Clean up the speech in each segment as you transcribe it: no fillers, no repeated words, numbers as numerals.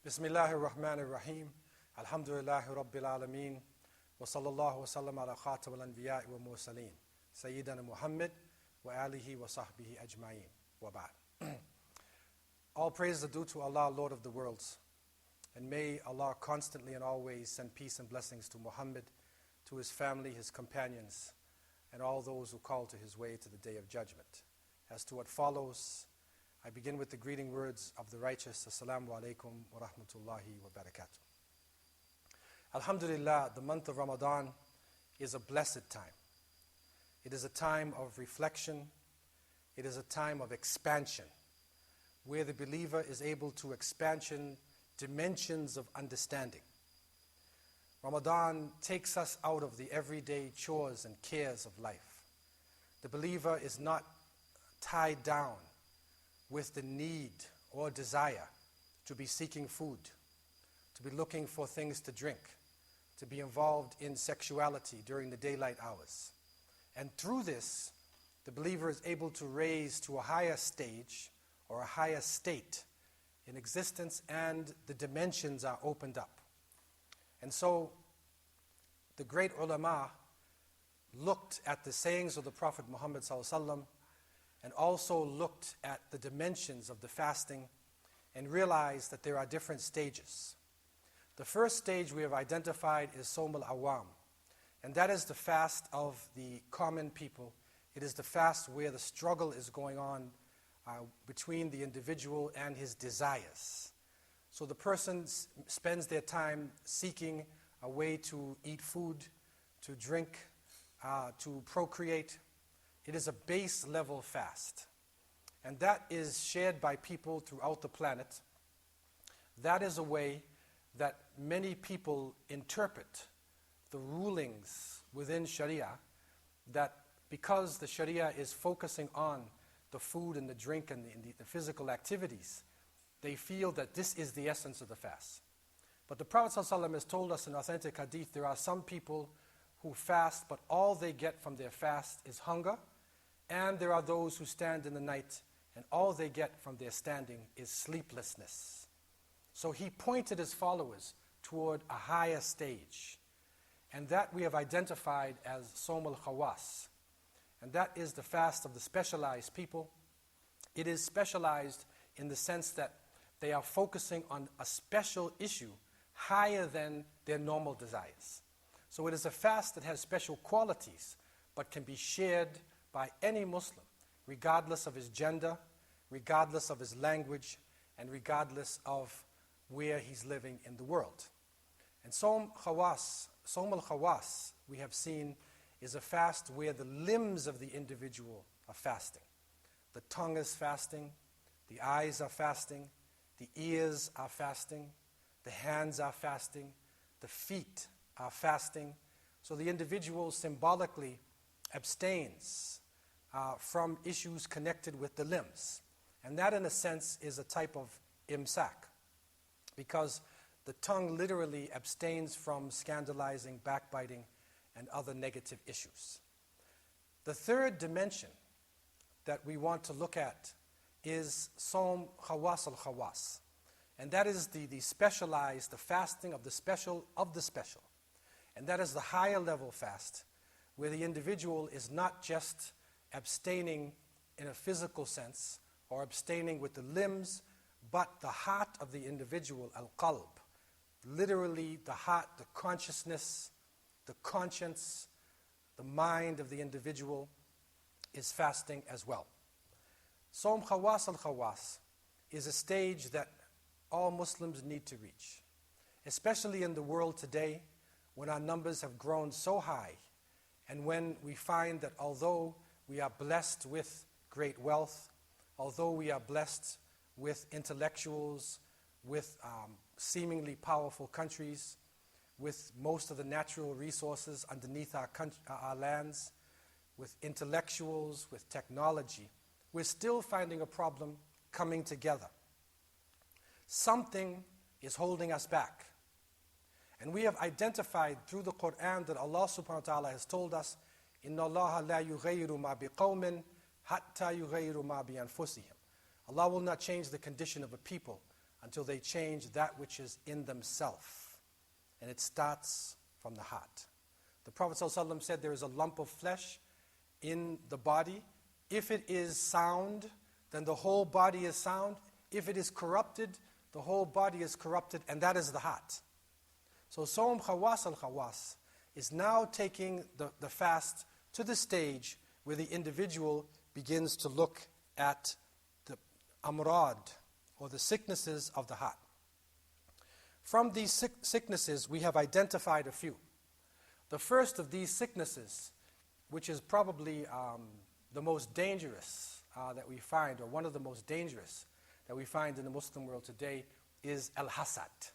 Bismillahir Rahmanir Rahim. Alhamdulillahi Rabbil Alameen. Wa sallallahu wa sallam ala khatam al-anbiya'i wa mursaleen. Sayyidina Muhammad wa alihi wa sahbihi ajma'een. Wa ba'd. All praise are due to Allah, Lord of the worlds. And may Allah constantly and always send peace and blessings to Muhammad, to his family, his companions, and all those who call to his way to the day of judgment. As to what follows, I begin with the greeting words of the righteous. Assalamu alaikum wa rahmatullahi wa barakatuh. Alhamdulillah, the month of Ramadan is a blessed time. It is a time of reflection. It is a time of expansion, where the believer is able to expansion dimensions of understanding. Ramadan takes us out of the everyday chores and cares of life. The believer is not tied down with the need or desire to be seeking food, to be looking for things to drink, to be involved in sexuality during the daylight hours. And through this, the believer is able to raise to a higher stage or a higher state in existence, and the dimensions are opened up. And so the great ulama looked at the sayings of the Prophet Muhammad ﷺ and also looked at the dimensions of the fasting and realized that there are different stages. The first stage we have identified is Sawm al-Awam, and that is the fast of the common people. It is the fast where the struggle is going on between the individual and his desires. So the person spends their time seeking a way to eat food, to drink, to procreate. It is a base level fast. And that is shared by people throughout the planet. That is a way that many people interpret the rulings within Sharia, that because the Sharia is focusing on the food and the drink and the physical activities, they feel that this is the essence of the fast. But the Prophet ﷺ has told us in authentic hadith, there are some people who fast, but all they get from their fast is hunger, and there are those who stand in the night, and all they get from their standing is sleeplessness. So he pointed his followers toward a higher stage, and that we have identified as Sawm al-Khawas. And that is the fast of the specialized people. It is specialized in the sense that they are focusing on a special issue higher than their normal desires. So it is a fast that has special qualities, but can be shared by any Muslim, regardless of his gender, regardless of his language, and regardless of where he's living in the world. And Sawm al-Khawas, we have seen, is a fast where the limbs of the individual are fasting. The tongue is fasting, the eyes are fasting, the ears are fasting, the hands are fasting, the feet are fasting. So the individual symbolically abstains from issues connected with the limbs. And that, in a sense, is a type of imsak, because the tongue literally abstains from scandalizing, backbiting, and other negative issues. The third dimension that we want to look at is Sawm Khawas al-Khawas. And that is the specialized, the fasting of the special of the special. And that is the higher level fast, where the individual is not just abstaining in a physical sense, or abstaining with the limbs, but the heart of the individual, al-qalb. Literally the heart, the consciousness, the conscience, the mind of the individual is fasting as well. Sawm Khawas al-Khawas is a stage that all Muslims need to reach, especially in the world today when our numbers have grown so high, and when we find that although we are blessed with great wealth, although we are blessed with intellectuals, with seemingly powerful countries, with most of the natural resources underneath our lands, with intellectuals, with technology, we're still finding a problem coming together. Something is holding us back. And we have identified through the Quran that Allah subhanahu wa ta'ala has told us, إِنَّ اللَّهَ لَا يُغَيِّرُ مَا بِقَوْمٍ حَتَّى يُغَيِّرُ مَا بِأَنفُسِهِمْ. Allah will not change the condition of a people until they change that which is in themselves. And it starts from the heart. The Prophet ﷺ said there is a lump of flesh in the body. If it is sound, then the whole body is sound. If it is corrupted, the whole body is corrupted, and that is the heart. So Sawm Khawas al-Khawas is now taking the fast to the stage where the individual begins to look at the amrad, or the sicknesses of the heart. From these sicknesses, we have identified a few. The first of these sicknesses, which is probably the most dangerous that we find, or one of the most dangerous that we find in the Muslim world today, is al-hasad.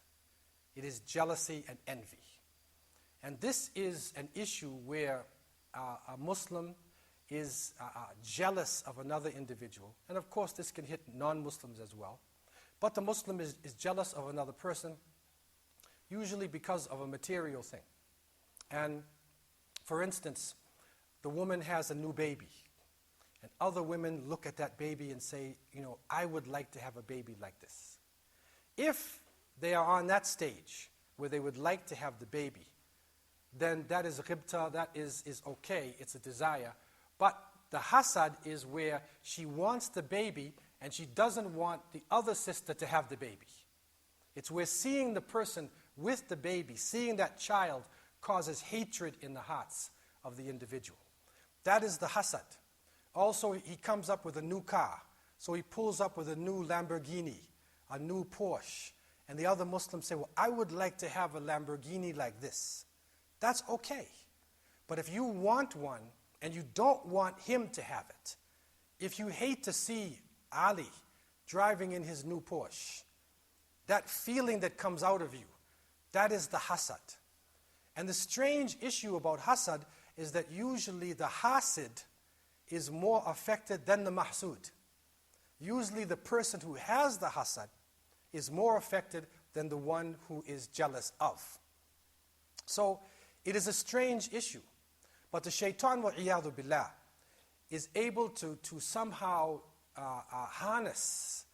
It is jealousy and envy. And this is an issue where a Muslim is jealous of another individual. And of course, this can hit non-Muslims as well. But the Muslim is jealous of another person, usually because of a material thing. And for instance, the woman has a new baby. And other women look at that baby and say, I would like to have a baby like this. If they are on that stage where they would like to have the baby, then that is ghibta, that is okay, it's a desire. But the hasad is where she wants the baby and she doesn't want the other sister to have the baby. It's where seeing the person with the baby, seeing that child, causes hatred in the hearts of the individual. That is the hasad. Also, he comes up with a new car. So he pulls up with a new Lamborghini, a new Porsche. And the other Muslims say, well, I would like to have a Lamborghini like this. That's okay. But if you want one and you don't want him to have it, if you hate to see Ali driving in his new Porsche, that feeling that comes out of you, that is the hasad. And the strange issue about hasad is that usually the hasid is more affected than the mahsud. Usually the person who has the hasad is more affected than the one who is jealous of. So it is a strange issue. But the shaitan, wa'iyadu billah, is able to somehow harness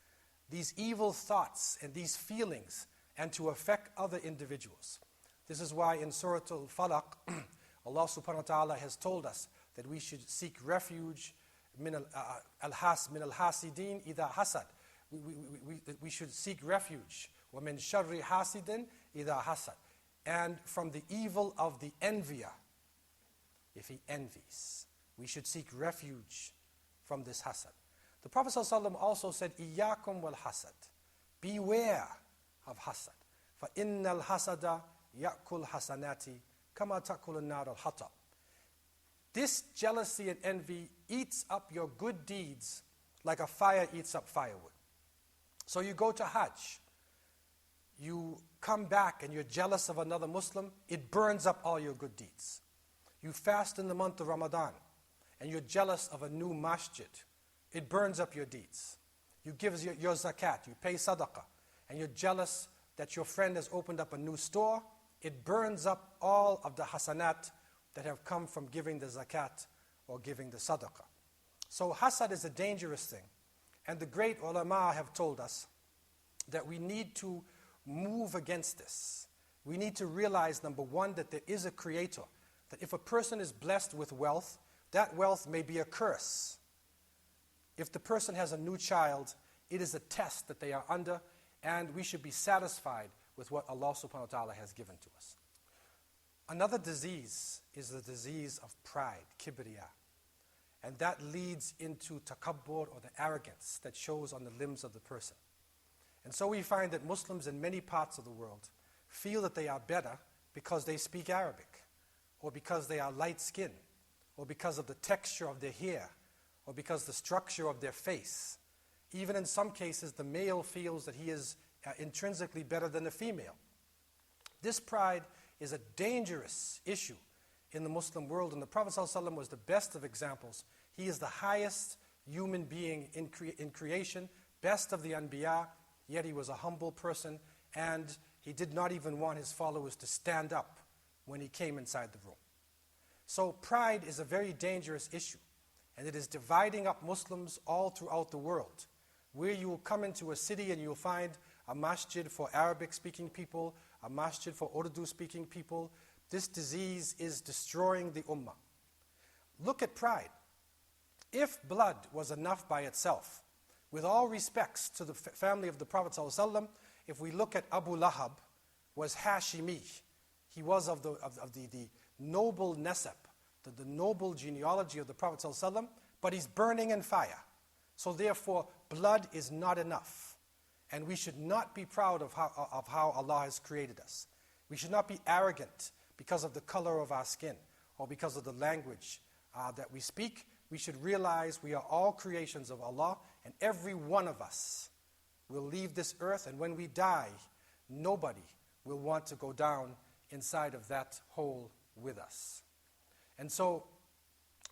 these evil thoughts and these feelings and to affect other individuals. This is why in Surah Al-Falaq, Allah subhanahu wa ta'ala has told us that we should seek refuge min al-hasidin idha hasad. We should seek refuge. وَمِن شَرِّ حَاسِدٍ إِذَا حَسَدٍ. And from the evil of the envier, if he envies. We should seek refuge from this hasad. The Prophet ﷺ also said, إِيَّاكُمْ وَالْحَسَدِ. Beware of hasad. فَإِنَّ الْحَسَدَ يَأْكُلْ حَسَنَاتِ كَمَا تَأْكُلُ النَّارُ الْحَطَبِ. This jealousy and envy eats up your good deeds like a fire eats up firewood. So you go to Hajj, you come back and you're jealous of another Muslim, it burns up all your good deeds. You fast in the month of Ramadan and you're jealous of a new masjid, it burns up your deeds. You give your zakat, you pay sadaqah, and you're jealous that your friend has opened up a new store, it burns up all of the hasanat that have come from giving the zakat or giving the sadaqah. So hasad is a dangerous thing. And the great ulama have told us that we need to move against this. We need to realize, number one, that there is a creator. That if a person is blessed with wealth, that wealth may be a curse. If the person has a new child, it is a test that they are under, and we should be satisfied with what Allah subhanahu wa ta'ala has given to us. Another disease is the disease of pride, kibriya. And that leads into takabbur, or the arrogance that shows on the limbs of the person. And so we find that Muslims in many parts of the world feel that they are better because they speak Arabic, or because they are light-skinned, or because of the texture of their hair, or because the structure of their face. Even in some cases, the male feels that he is intrinsically better than the female. This pride is a dangerous issue in the Muslim world, and the Prophet ﷺ was the best of examples. He is the highest human being in creation, best of the Anbiya, yet he was a humble person, and he did not even want his followers to stand up when he came inside the room. So pride is a very dangerous issue, and it is dividing up Muslims all throughout the world, where you will come into a city and you'll find a masjid for Arabic-speaking people, a masjid for Urdu-speaking people. This disease is destroying the ummah. Look at pride. If blood was enough by itself, with all respects to the family of the Prophet ﷺ, if we look at Abu Lahab, was Hashimi. He was of the noble nasab, the noble genealogy of the Prophet ﷺ, but he's burning in fire. So therefore, blood is not enough. And we should not be proud of how Allah has created us. We should not be arrogant because of the color of our skin or because of the language that we speak. We should realize we are all creations of Allah, and every one of us will leave this earth, and when we die, nobody will want to go down inside of that hole with us. And so,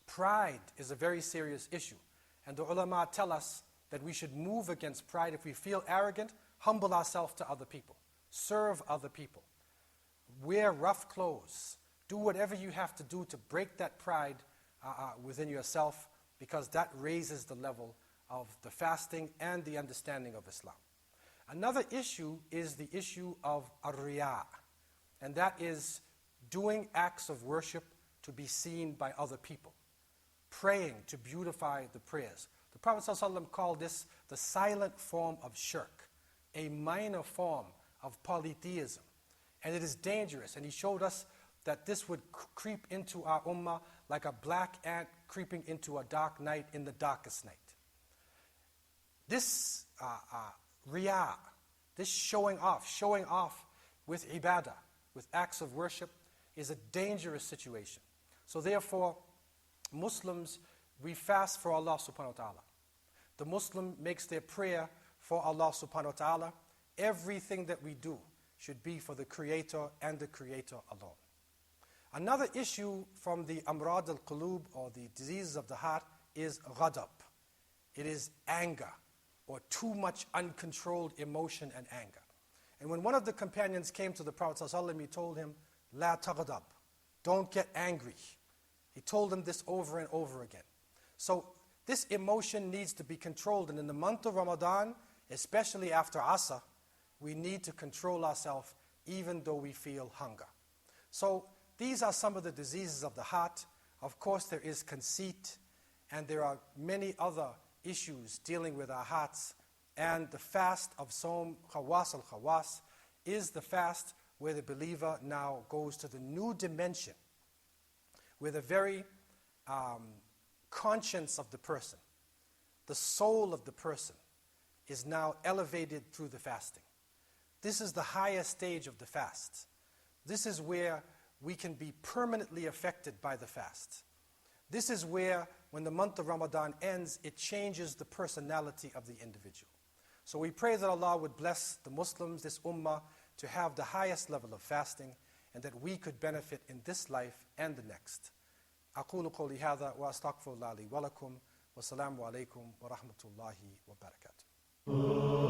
pride is a very serious issue. And the ulama tell us that we should move against pride. If we feel arrogant, humble ourselves to other people. Serve other people. Wear rough clothes. Do whatever you have to do to break that pride within yourself, because that raises the level of the fasting and the understanding of Islam. Another issue is the issue of ar-riya, and that is doing acts of worship to be seen by other people, praying to beautify the prayers. The Prophet ﷺ called this the silent form of shirk, a minor form of polytheism, and it is dangerous. And he showed us that this would creep into our ummah like a black ant creeping into a dark night in the darkest night. This riya, this showing off with ibadah, with acts of worship, is a dangerous situation. So therefore, Muslims, we fast for Allah subhanahu wa ta'ala. The Muslim makes their prayer for Allah subhanahu wa ta'ala. Everything that we do should be for the Creator and the Creator alone. Another issue from the amrad al-qulub, or the diseases of the heart, is ghadab. It is anger, or too much uncontrolled emotion and anger. And when one of the companions came to the Prophet ﷺ, he told him, La taghdab, don't get angry. He told him this over and over again. So this emotion needs to be controlled, and in the month of Ramadan, especially after Asr, we need to control ourselves even though we feel hunger. So these are some of the diseases of the heart. Of course, there is conceit, and there are many other issues dealing with our hearts. And the fast of Sawm Khawas al-Khawas is the fast where the believer now goes to the new dimension, where the very conscience of the person, the soul of the person, is now elevated through the fasting. This is the highest stage of the fast. This is where we can be permanently affected by the fast. This is where, when the month of Ramadan ends, it changes the personality of the individual. So we pray that Allah would bless the Muslims, this ummah, to have the highest level of fasting, and that we could benefit in this life and the next. أقول قولي هذا وأستغفر الله لي ولكم والسلام عليكم ورحمة الله وبركاته.